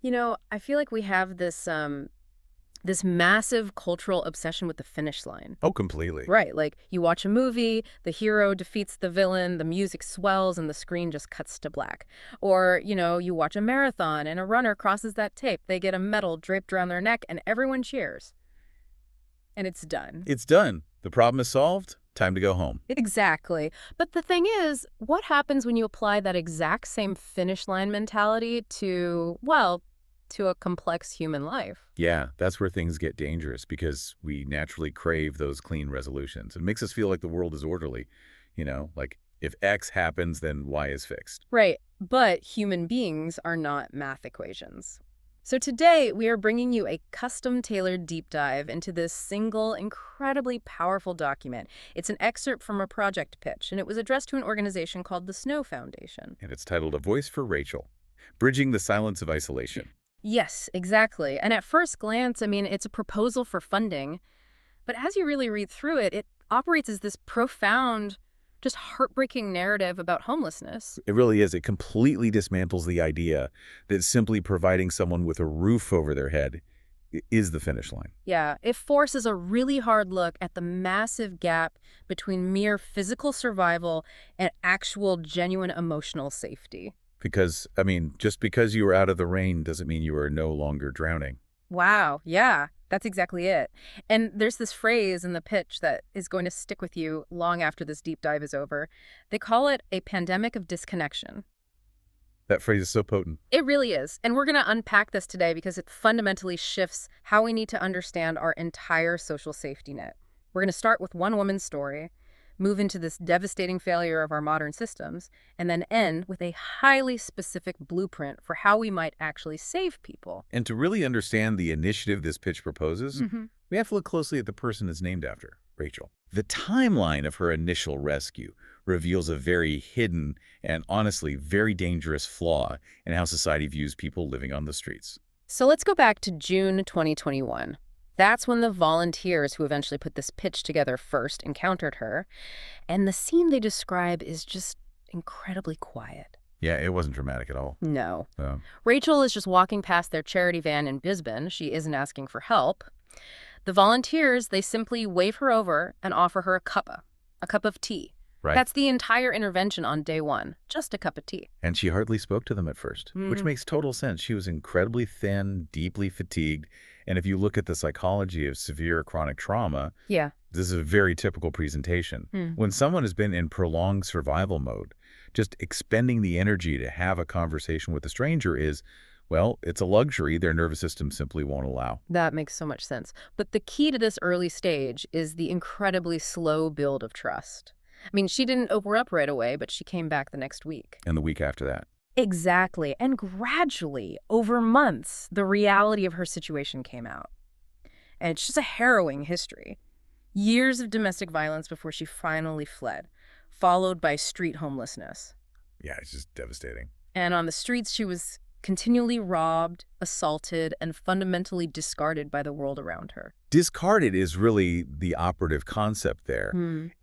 I feel like we have this massive cultural obsession with the finish line. Oh, completely. Right, like you watch a movie, the hero defeats the villain, the music swells, and the screen just cuts to black. Or, you watch a marathon and a runner crosses that tape. They get a medal draped around their neck and everyone cheers. And it's done. It's done. The problem is solved. Time to go home. Exactly. But the thing is, what happens when you apply that exact same finish line mentality to a complex human life? Yeah, that's where things get dangerous because we naturally crave those clean resolutions. It makes us feel like the world is orderly. Like if X happens, then Y is fixed. Right. But human beings are not math equations. So today, we are bringing you a custom-tailored deep dive into this single, incredibly powerful document. It's an excerpt from a project pitch, and it was addressed to an organization called the Snow Foundation. And it's titled A Voice for Rachel, Bridging the Silence of Isolation. Yes, exactly. And at first glance, it's a proposal for funding. But as you really read through it, it operates as this profound, just heartbreaking narrative about homelessness. It really is. It completely dismantles the idea that simply providing someone with a roof over their head is the finish line. Yeah, it forces a really hard look at the massive gap between mere physical survival and actual genuine emotional safety. Because, just because you are out of the rain doesn't mean you are no longer drowning. Wow, yeah, that's exactly it. And there's this phrase in the pitch that is going to stick with you long after this deep dive is over. They call it a pandemic of disconnection. That phrase is so potent. It really is. And we're going to unpack this today because it fundamentally shifts how we need to understand our entire social safety net. We're going to start with one woman's story, move into this devastating failure of our modern systems, and then end with a highly specific blueprint for how we might actually save people. And to really understand the initiative this pitch proposes, we have to look closely at the person it's named after, Rachel. The timeline of her initial rescue reveals a very hidden and honestly very dangerous flaw in how society views people living on the streets. So let's go back to June 2021. That's when the volunteers who eventually put this pitch together first encountered her. And the scene they describe is just incredibly quiet. Yeah, it wasn't dramatic at all. No. Uh, Rachel is just walking past their charity van in Bisbee. She isn't asking for help. The volunteers, they simply wave her over and offer her a cup of tea. right. That's the entire intervention on day one, just a cup of tea. And she hardly spoke to them at first, which makes total sense. She was incredibly thin, deeply fatigued. And if you look at the psychology of severe chronic trauma, Yeah. this is a very typical presentation. When someone has been in prolonged survival mode, just expending the energy to have a conversation with a stranger is, well, it's a luxury their nervous system simply won't allow. That makes so much sense. But the key to this early stage is the incredibly slow build of trust. She didn't open up right away, but she came back the next week. And the week after that. Exactly. And gradually, over months, the reality of her situation came out. And it's just a harrowing history. Years of domestic violence before she finally fled, followed by street homelessness. Yeah, it's just devastating. And on the streets, she was continually robbed, assaulted, and fundamentally discarded by the world around her. Discarded is really the operative concept there.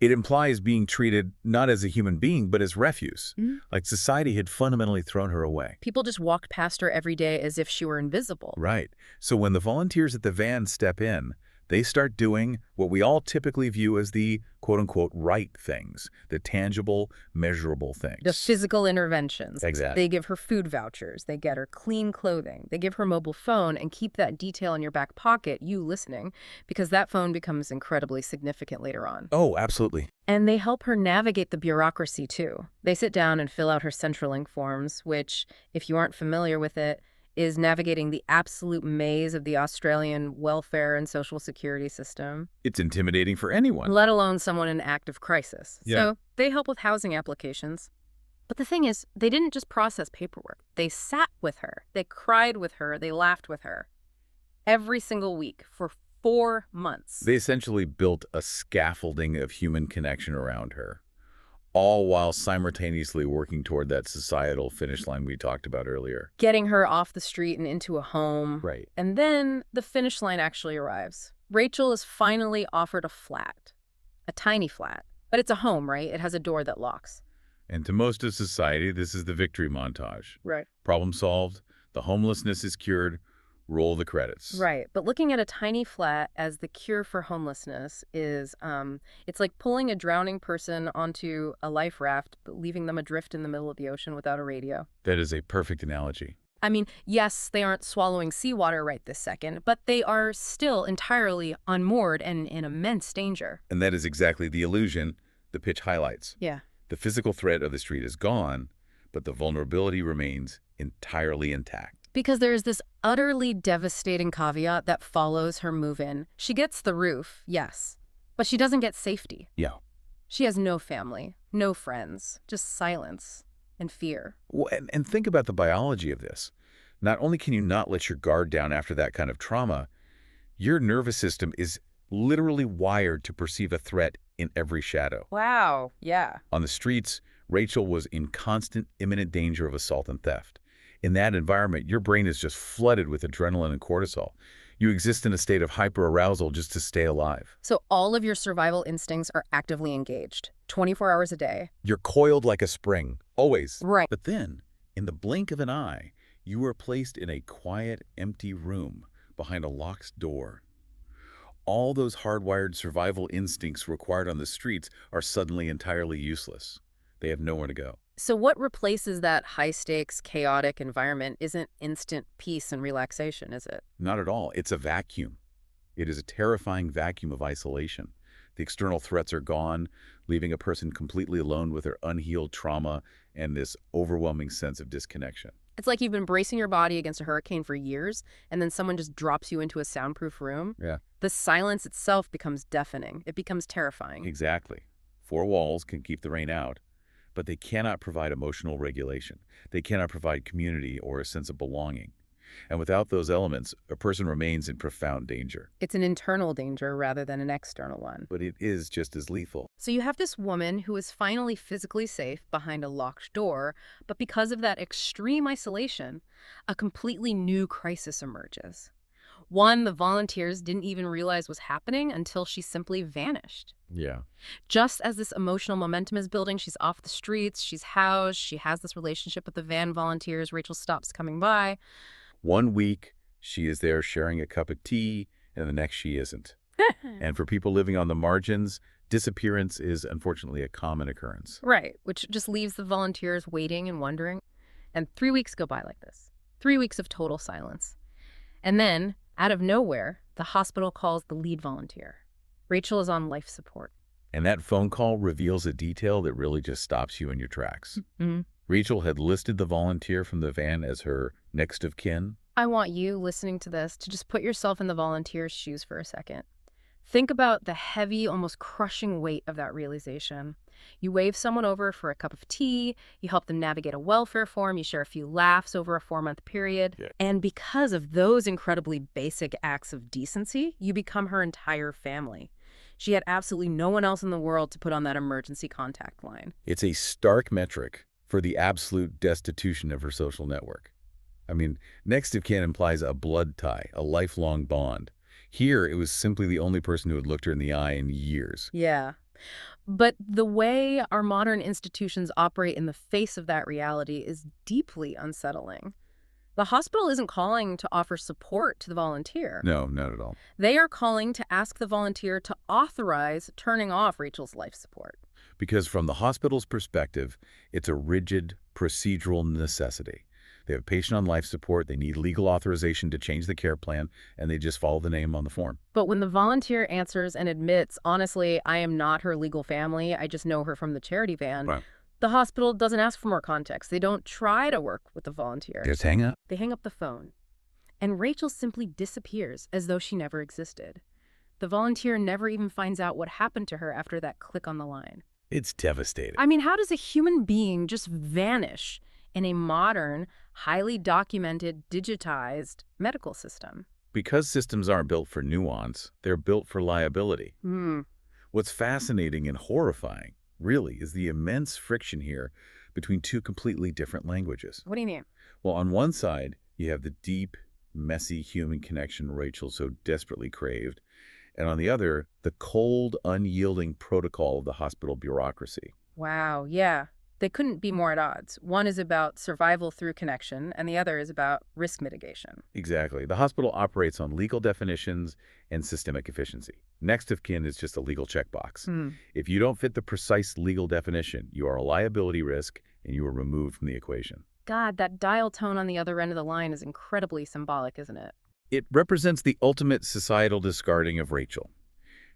It implies being treated not as a human being, but as refuse. Like society had fundamentally thrown her away. People just walked past her every day as if she were invisible. Right. So when the volunteers at the van step in, they start doing what we all typically view as the quote-unquote right things, the tangible, measurable things. The physical interventions. Exactly. They give her food vouchers. They get her clean clothing. They give her a mobile phone and keep that detail in your back pocket, you listening, because that phone becomes incredibly significant later on. Oh, absolutely. And they help her navigate the bureaucracy, too. They sit down and fill out her Centrelink forms, which, if you aren't familiar with it, is navigating the absolute maze of the Australian welfare and social security system. It's intimidating for anyone. Let alone someone in active crisis. Yeah. So they help with housing applications. But the thing is, they didn't just process paperwork. They sat with her. They cried with her. They laughed with her. Every single week for 4 months. They essentially built a scaffolding of human connection around her, all while simultaneously working toward that societal finish line we talked about earlier. Getting her off the street and into a home. Right. And then the finish line actually arrives. Rachel is finally offered a flat. A tiny flat. But it's a home, right? It has a door that locks. And to most of society, this is the victory montage. Right. Problem solved, The homelessness is cured. Roll the credits. Right. But looking at a tiny flat as the cure for homelessness is, it's like pulling a drowning person onto a life raft, but leaving them adrift in the middle of the ocean without a radio. That is a perfect analogy. I mean, yes, they aren't swallowing seawater right this second, but they are still entirely unmoored and in immense danger. And that is exactly the illusion the pitch highlights. Yeah. The physical threat of the street is gone, but the vulnerability remains entirely intact. Because there is this utterly devastating caveat that follows her move-in. She gets the roof, yes, but she doesn't get safety. Yeah. She has no family, no friends, just silence and fear. Well, and think about the biology of this. Not only can you not let your guard down after that kind of trauma, your nervous system is literally wired to perceive a threat in every shadow. Wow, yeah. On the streets, Rachel was in constant, imminent danger of assault and theft. In that environment, your brain is just flooded with adrenaline and cortisol. You exist in a state of hyperarousal just to stay alive. So all of your survival instincts are actively engaged, 24 hours a day. You're coiled like a spring, always. Right. But then, in the blink of an eye, you are placed in a quiet, empty room behind a locked door. All those hardwired survival instincts required on the streets are suddenly entirely useless. They have nowhere to go. So what replaces that high-stakes, chaotic environment isn't instant peace and relaxation, is it? Not at all. It's a vacuum. It is a terrifying vacuum of isolation. The external threats are gone, leaving a person completely alone with their unhealed trauma and this overwhelming sense of disconnection. It's like you've been bracing your body against a hurricane for years, and then someone just drops you into a soundproof room. Yeah. The silence itself becomes deafening. It becomes terrifying. Exactly. Four walls can keep the rain out, but they cannot provide emotional regulation. They cannot provide community or a sense of belonging. And without those elements, a person remains in profound danger. It's an internal danger rather than an external one. But it is just as lethal. So you have this woman who is finally physically safe behind a locked door, but because of that extreme isolation, a completely new crisis emerges. One the volunteers didn't even realize was happening until she simply vanished. Yeah. Just as this emotional momentum is building, she's off the streets, she's housed, she has this relationship with the van volunteers, Rachel stops coming by. 1 week, she is there sharing a cup of tea, and the next she isn't. And for people living on the margins, disappearance is unfortunately a common occurrence. Right, which just leaves the volunteers waiting and wondering. And 3 weeks go by like this. 3 weeks of total silence. And then, out of nowhere, the hospital calls the lead volunteer. Rachel is on life support. And that phone call reveals a detail that really just stops you in your tracks. Mm-hmm. Rachel had listed the volunteer from the van as her next of kin. I want you, listening to this, to just put yourself in the volunteer's shoes for a second. Think about the heavy, almost crushing weight of that realization. You wave someone over for a cup of tea, you help them navigate a welfare form, you share a few laughs over a 4-month period. Yeah. And because of those incredibly basic acts of decency, you become her entire family. She had absolutely no one else in the world to put on that emergency contact line. It's a stark metric for the absolute destitution of her social network. I mean, next of kin implies a blood tie, a lifelong bond. Here, it was simply the only person who had looked her in the eye in years. Yeah. But the way our modern institutions operate in the face of that reality is deeply unsettling. The hospital isn't calling to offer support to the volunteer. No, not at all. They are calling to ask the volunteer to authorize turning off Rachel's life support. Because from the hospital's perspective, it's a rigid procedural necessity. They have a patient on life support, they need legal authorization to change the care plan, and they just follow the name on the form. But when the volunteer answers and admits, honestly, I am not her legal family, I just know her from the charity van, Right. The hospital doesn't ask for more context. They don't try to work with the volunteer. Just hang up. They hang up the phone. And Rachel simply disappears as though she never existed. The volunteer never even finds out what happened to her after that click on the line. It's devastating. I mean, how does a human being just vanish in a modern, highly documented, digitized medical system? Because systems aren't built for nuance, they're built for liability. What's fascinating and horrifying, really, is the immense friction here between two completely different languages. What do you mean? Well, on one side, you have the deep, messy human connection Rachel so desperately craved, and on the other, the cold, unyielding protocol of the hospital bureaucracy. Wow, yeah. They couldn't be more at odds. One is about survival through connection, and the other is about risk mitigation. Exactly. The hospital operates on legal definitions and systemic efficiency. Next of kin is just a legal checkbox. If you don't fit the precise legal definition, you are a liability risk and you are removed from the equation. God, that dial tone on the other end of the line is incredibly symbolic, isn't it? It represents the ultimate societal discarding of Rachel.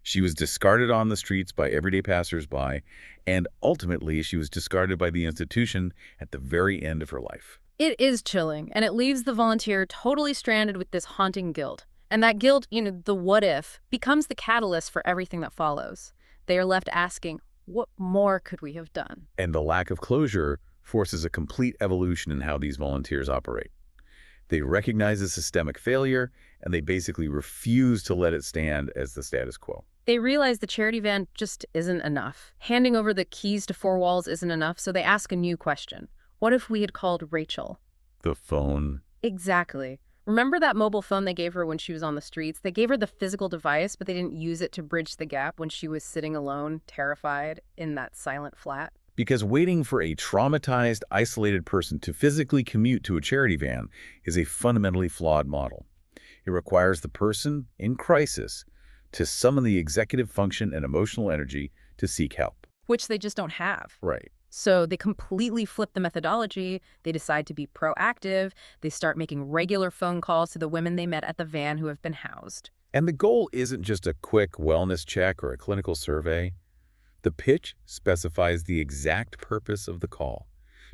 She was discarded on the streets by everyday passersby, and ultimately she was discarded by the institution at the very end of her life. It is chilling, and it leaves the volunteer totally stranded with this haunting guilt. And that guilt, the what if, becomes the catalyst for everything that follows. They are left asking, what more could we have done? And the lack of closure forces a complete evolution in how these volunteers operate. They recognize a systemic failure, and they basically refuse to let it stand as the status quo. They realize the charity van just isn't enough. Handing over the keys to four walls isn't enough, so they ask a new question. What if we had called Rachel? The phone. Exactly. Remember that mobile phone they gave her when she was on the streets? They gave her the physical device, but they didn't use it to bridge the gap when she was sitting alone, terrified, in that silent flat. Because waiting for a traumatized, isolated person to physically commute to a charity van is a fundamentally flawed model. It requires the person in crisis to summon the executive function and emotional energy to seek help. Which they just don't have. Right. So they completely flip the methodology. They decide to be proactive. They start making regular phone calls to the women they met at the van who have been housed. And the goal isn't just a quick wellness check or a clinical survey. The pitch specifies the exact purpose of the call: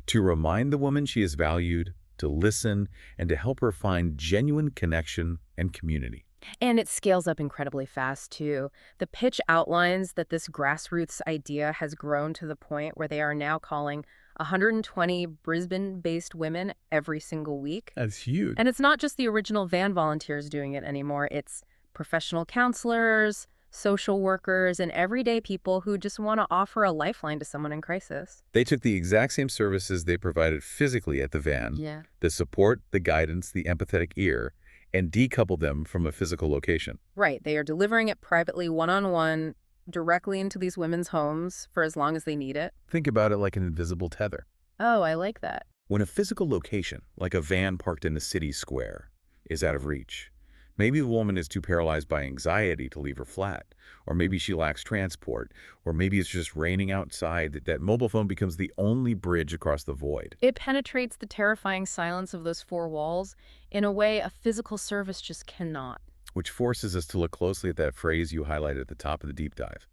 to remind the woman she is valued, to listen, and to help her find genuine connection and community. And it scales up incredibly fast, too. The pitch outlines that this grassroots idea has grown to the point where they are now calling 120 Brisbane-based women every single week. That's huge. And it's not just the original van volunteers doing it anymore. It's professional counselors, social workers, and everyday people who just want to offer a lifeline to someone in crisis. They took the exact same services they provided physically at the van, the support, the guidance, the empathetic ear, and decouple them from a physical location. Right. They are delivering it privately, one-on-one, directly into these women's homes for as long as they need it. Think about it like an invisible tether. Oh, I like that. When a physical location, like a van parked in a city square, is out of reach, maybe the woman is too paralyzed by anxiety to leave her flat, or maybe she lacks transport, or maybe it's just raining outside, that mobile phone becomes the only bridge across the void. It penetrates the terrifying silence of those four walls in a way a physical service just cannot. Which forces us to look closely at that phrase you highlighted at the top of the deep dive: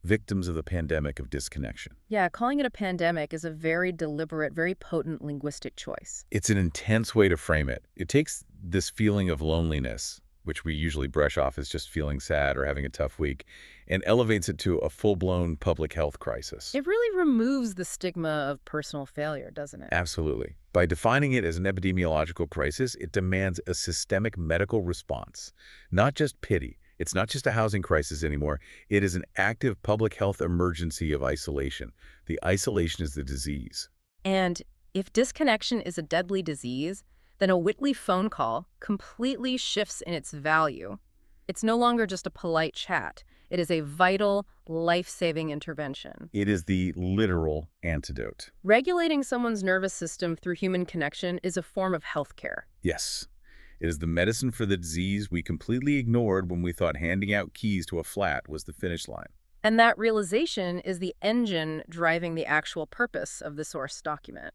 victims of the pandemic of disconnection. Yeah, calling it a pandemic is a very deliberate, very potent linguistic choice. It's an intense way to frame it. It takes this feeling of loneliness, which we usually brush off as just feeling sad or having a tough week, and elevates it to a full-blown public health crisis. It really removes the stigma of personal failure, doesn't it? Absolutely. By defining it as an epidemiological crisis, it demands a systemic medical response, not just pity. It's not just a housing crisis anymore. It is an active public health emergency of isolation. The isolation is the disease. And if disconnection is a deadly disease, then a Whitley phone call completely shifts in its value. It's no longer just a polite chat. It is a vital, life-saving intervention. It is the literal antidote. Regulating someone's nervous system through human connection is a form of healthcare. Yes. It is the medicine for the disease we completely ignored when we thought handing out keys to a flat was the finish line. And that realization is the engine driving the actual purpose of the source document.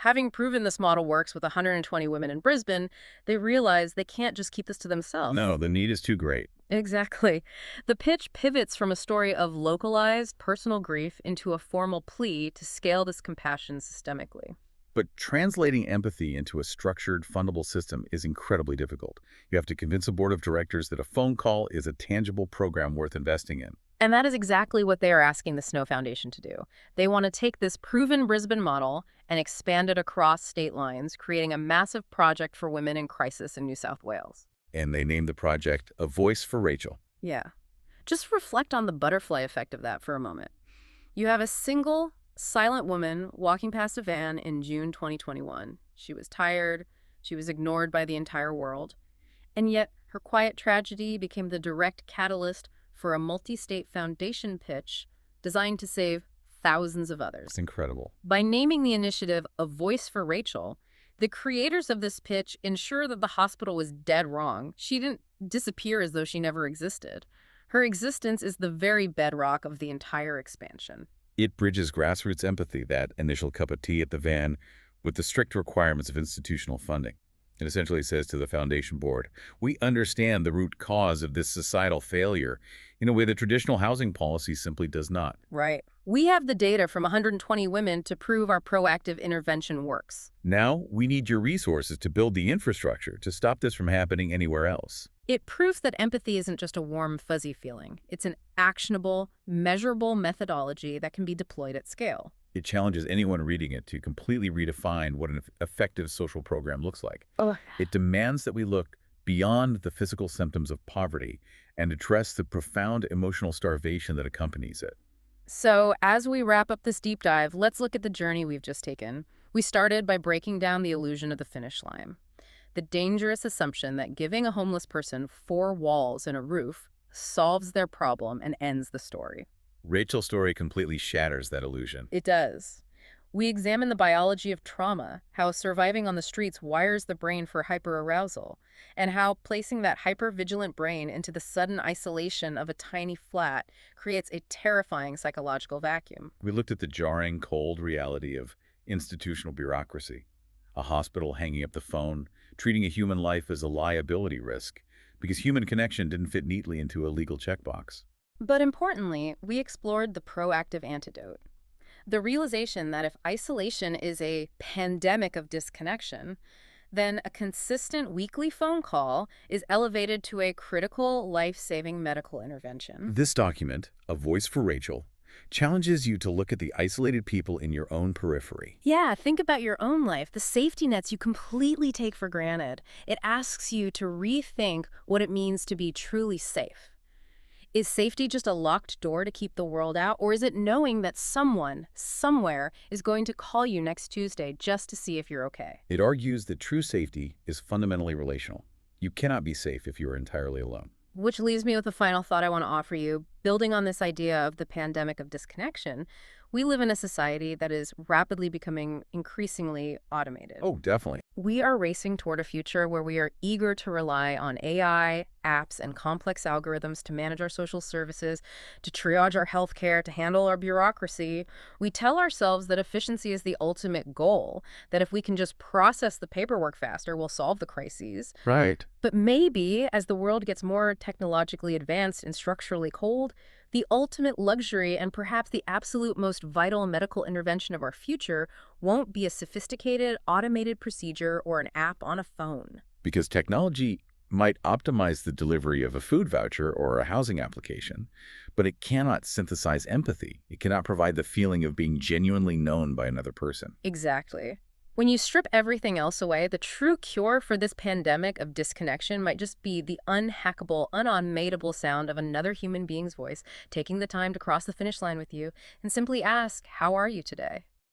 Having proven this model works with 120 women in Brisbane, they realize they can't just keep this to themselves. No, the need is too great. Exactly. The pitch pivots from a story of localized personal grief into a formal plea to scale this compassion systemically. But translating empathy into a structured, fundable system is incredibly difficult. You have to convince a board of directors that a phone call is a tangible program worth investing in. And that is exactly what they are asking the Snow Foundation to do. They want to take this proven Brisbane model and expand it across state lines, creating a massive project for women in crisis in New South Wales. And they named the project A Voice for Rachel. Yeah. Just reflect on the butterfly effect of that for a moment. You have a single, silent woman walking past a van in June 2021. She was tired. She was ignored by the entire world. And yet, her quiet tragedy became the direct catalyst for a multi-state foundation pitch designed to save thousands of others. It's incredible. By naming the initiative A Voice for Rachel, the creators of this pitch ensure that the hospital was dead wrong. She didn't disappear as though she never existed. Her existence is the very bedrock of the entire expansion. It bridges grassroots empathy, that initial cup of tea at the van, with the strict requirements of institutional funding. It essentially says to the foundation board, we understand the root cause of this societal failure in a way that traditional housing policy simply does not. Right. We have the data from 120 women to prove our proactive intervention works. Now, we need your resources to build the infrastructure to stop this from happening anywhere else. It proves that empathy isn't just a warm, fuzzy feeling. It's an actionable, measurable methodology that can be deployed at scale. It challenges anyone reading it to completely redefine what an effective social program looks like. Ugh. It demands that we look beyond the physical symptoms of poverty and address the profound emotional starvation that accompanies it. So, as we wrap up this deep dive, let's look at the journey we've just taken. We started by breaking down the illusion of the finish line. The dangerous assumption that giving a homeless person 4 walls and a roof solves their problem and ends the story. Rachel's story completely shatters that illusion. It does. We examine the biology of trauma, how surviving on the streets wires the brain for hyperarousal, and how placing that hypervigilant brain into the sudden isolation of a tiny flat creates a terrifying psychological vacuum. We looked at the jarring, cold reality of institutional bureaucracy, a hospital hanging up the phone, treating a human life as a liability risk, because human connection didn't fit neatly into a legal checkbox. But importantly, we explored the proactive antidote. The realization that if isolation is a pandemic of disconnection, then a consistent weekly phone call is elevated to a critical, life-saving medical intervention. This document, A Voice for Rachel, challenges you to look at the isolated people in your own periphery. Yeah, think about your own life, the safety nets you completely take for granted. It asks you to rethink what it means to be truly safe. Is safety just a locked door to keep the world out, or is it knowing that someone, somewhere, is going to call you next Tuesday just to see if you're okay? It argues that true safety is fundamentally relational. You cannot be safe if you are entirely alone. Which leaves me with a final thought I want to offer you. Building on this idea of the pandemic of disconnection, we live in a society that is rapidly becoming increasingly automated. Oh, definitely. We are racing toward a future where we are eager to rely on AI, apps, and complex algorithms to manage our social services, to triage our healthcare, to handle our bureaucracy. We tell ourselves that efficiency is the ultimate goal, that if we can just process the paperwork faster, we'll solve the crises. Right. But maybe, as the world gets more technologically advanced and structurally cold, the ultimate luxury and perhaps the absolute most vital medical intervention of our future won't be a sophisticated, automated procedure or an app on a phone. Because technology might optimize the delivery of a food voucher or a housing application, but it cannot synthesize empathy. It cannot provide the feeling of being genuinely known by another person. Exactly. When you strip everything else away, the true cure for this pandemic of disconnection might just be the unhackable, unautomatable sound of another human being's voice taking the time to cross the finish line with you and simply ask, how are you today?